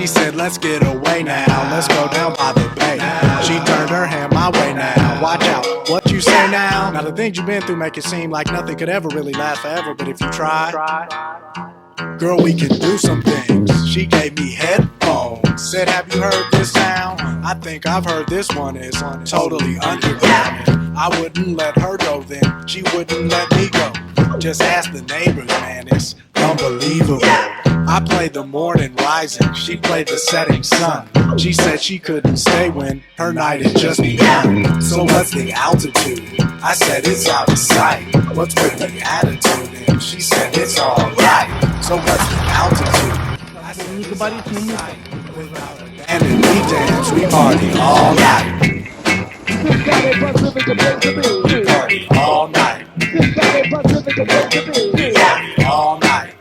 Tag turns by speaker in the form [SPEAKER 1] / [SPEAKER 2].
[SPEAKER 1] She said, let's get away now, let's go down by the bay. She turned her hand my way now, watch out, what you say now? Now the things you've been through make it seem like nothing could ever really last forever, but if you try, girl, we can do some things. She gave me headphones, said, have you heard this sound? I think I've heard this one is totally underground. I wouldn't let her go then, she wouldn't let me go. Just ask the neighbors, man, it's unbelievable. I played the morning rising, she played the setting sun. She said she couldn't stay when her night had just begun. So what's the altitude? I said it's out of sight. What's with the attitude? And she said it's alright. So what's the altitude? I said it's out of sight. And then we dance, we party all night. We party all night. We party all night.